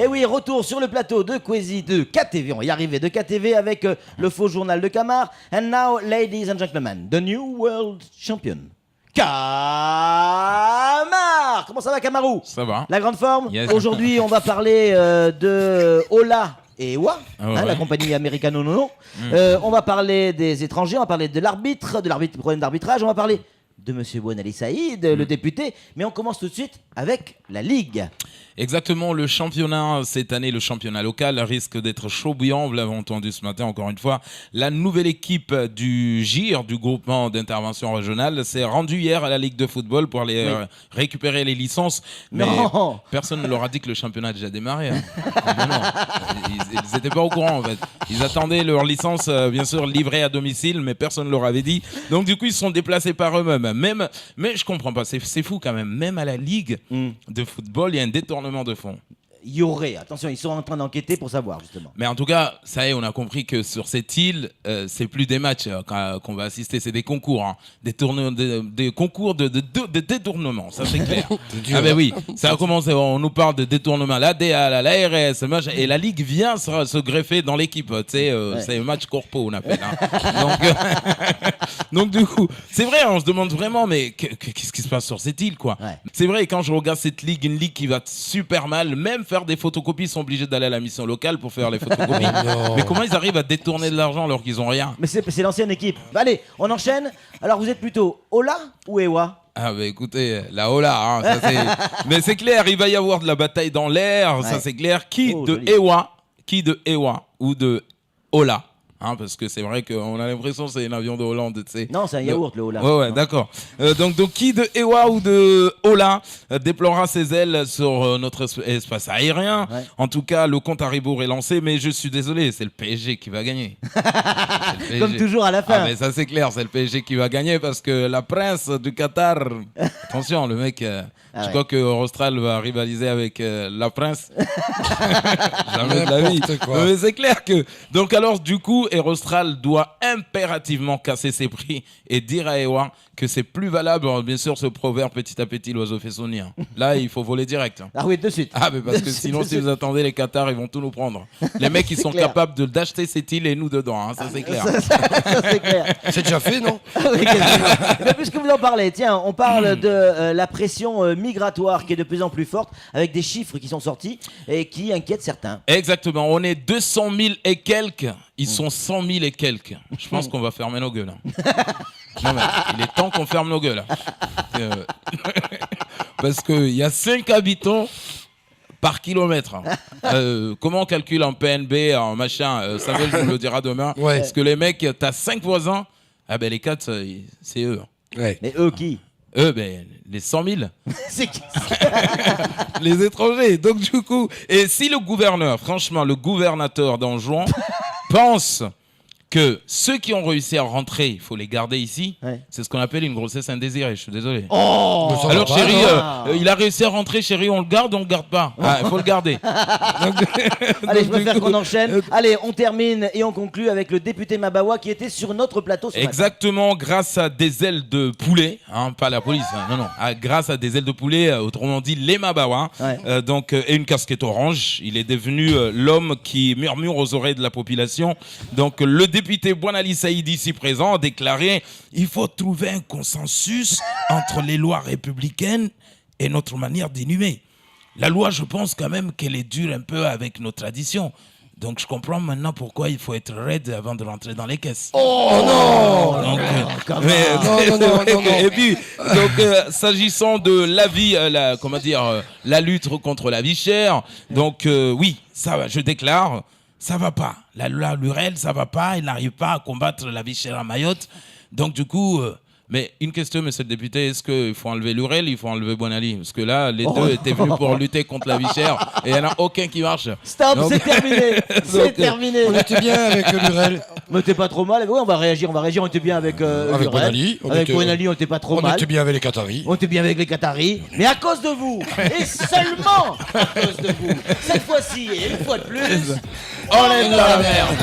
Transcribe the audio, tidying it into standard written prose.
Et oui, retour sur le plateau de Kwesi de KTV. On va y arriver, de KTV avec le faux journal de Camar. And now, ladies and gentlemen, the new world champion. Camar. Comment ça va, Camarou? Ça va. La grande forme. Yes. Aujourd'hui, on va parler de Ola et Ewa, ouais. la compagnie américano-nono. On va parler des étrangers, on va parler de l'arbitre, problème d'arbitrage, on va parler de Monsieur Bouanali Saïd, le député. Mais on commence tout de suite avec la Ligue. Exactement, le championnat, cette année, le championnat local risque d'être chaud bouillant. Vous l'avez entendu ce matin, encore une fois. La nouvelle équipe du GIR, du groupement d'intervention régionale, s'est rendue hier à la Ligue de football pour aller récupérer les licences. Mais personne ne leur a dit que le championnat a déjà démarré. Hein. Non. Ils n'étaient pas au courant, en fait. Ils attendaient leur licence, bien sûr, livrée à domicile, mais personne ne leur avait dit. Donc, du coup, ils se sont déplacés par eux-mêmes. Mais je comprends pas, c'est fou quand même. Même à la Ligue de football, il y a un détournement de fonds. Il y aurait, attention, ils sont en train d'enquêter pour savoir justement. Mais en tout cas, ça y est, on a compris que sur cette île, c'est plus des matchs qu'on va assister, c'est des concours, hein. Des concours de détournement, ça c'est clair. Ah ben oui, ça a commencé, on nous parle de détournement, l'ADA, l'ARS, et la Ligue vient se greffer dans l'équipe, tu sais, c'est un match corpo on appelle. Hein. Donc du coup, c'est vrai, on se demande vraiment, mais qu'est-ce qui se passe sur cette île, quoi. C'est vrai, quand je regarde cette ligue, une ligue qui va super mal, même faire des photocopies, ils sont obligés d'aller à la mission locale pour faire les photocopies. Mais comment ils arrivent à détourner de l'argent alors qu'ils ont rien? Mais c'est l'ancienne équipe. Allez, on enchaîne. Alors vous êtes plutôt Ola ou Ewa? Ah bah écoutez, la Ola, hein, ça c'est... Mais c'est clair, il va y avoir de la bataille dans l'air, ça c'est clair. Qui de Ewa ou de Ola? Hein, parce que c'est vrai qu'on a l'impression que c'est un avion de Hollande, tu sais. Non, c'est un yaourt, le Ola. Ouais, d'accord. Donc, qui de Ewa ou de Ola déplorera ses ailes sur notre espace aérien? En tout cas, le compte à rebours est lancé, mais je suis désolé, c'est le PSG qui va gagner. Comme toujours à la fin. Ah, mais ça, c'est clair, c'est le PSG qui va gagner parce que la prince du Qatar... Attention, le mec... je crois que Rostral va rivaliser avec la prince. Jamais de la vie. Mais c'est clair que... Donc alors, du coup, Rostral doit impérativement casser ses prix et dire à Ewa que c'est plus valable. Bien sûr, ce proverbe, petit à petit, l'oiseau fait son nid. Là, il faut voler direct. Ah oui, de suite. Ah, mais parce que sinon, si vous attendez les Qatars, ils vont tout nous prendre. Les mecs, ils sont capables d'acheter cette île et nous dedans. Hein, ça, c'est clair. Ça, c'est clair. C'est déjà fait, non? Oui, mais puisque vous en parlez, tiens, on parle de la pression migratoire qui est de plus en plus forte, avec des chiffres qui sont sortis et qui inquiètent certains. Exactement, on est 200 000 et quelques, ils sont 100 000 et quelques. Je pense qu'on va fermer nos gueules. Hein. Non mais il est temps qu'on ferme nos gueules. Parce qu'il y a 5 habitants par kilomètre. Comment on calcule en PNB, en machin, Samuel nous le dira demain. Parce que les mecs, t'as 5 voisins, ah ben les 4, c'est eux. Mais eux qui? Eux, ben, les 100 000. C'est qui? Les étrangers. Donc, du coup, et si le gouverneur, franchement, le gouvernateur d'Anjouan pense que ceux qui ont réussi à rentrer, il faut les garder ici, c'est ce qu'on appelle une grossesse indésirée, je suis désolé. Oh, alors chérie, il a réussi à rentrer, chérie, on le garde ou on le garde pas? Il faut le garder. Allez, je préfère qu'on enchaîne. Allez, on termine et on conclut avec le député Mabawa qui était sur notre plateau ce matin. Exactement, grâce à des ailes de poulet, hein, pas la police, hein, non, grâce à des ailes de poulet, autrement dit les Mabawa, donc, et une casquette orange, il est devenu l'homme qui murmure aux oreilles de la population. Donc le député Bouanali Saïd ici présent a déclaré « Il faut trouver un consensus entre les lois républicaines et notre manière d'inhumer. La loi, je pense quand même qu'elle est dure un peu avec nos traditions. Donc je comprends maintenant pourquoi il faut être raide avant de rentrer dans les caisses. » Oh non! Donc, non. Et puis, s'agissant de la vie, la lutte contre la vie chère, donc oui, ça va, je déclare... Ça va pas. La loi Lurel, ça va pas. Il n'arrive pas à combattre la vie chère à Mayotte. Donc, du coup, mais une question, monsieur le député, est-ce qu'il faut enlever Lurel, il faut enlever Bouanali? Parce que là, les deux étaient venus pour lutter contre la vie chère et il n'y en a aucun qui marche. Stop, donc... c'est terminé. C'est terminé. On était bien avec Lurel. Mais t'es pas trop mal. Oui, on va réagir. On était bien avec Bouanali. Avec Bouanali, on était pas trop mal. On était bien avec les Qataris. On était bien avec les Qataris. Mais à cause de vous, et seulement à cause de vous, cette fois-ci, et une fois de plus, on est dans la merde.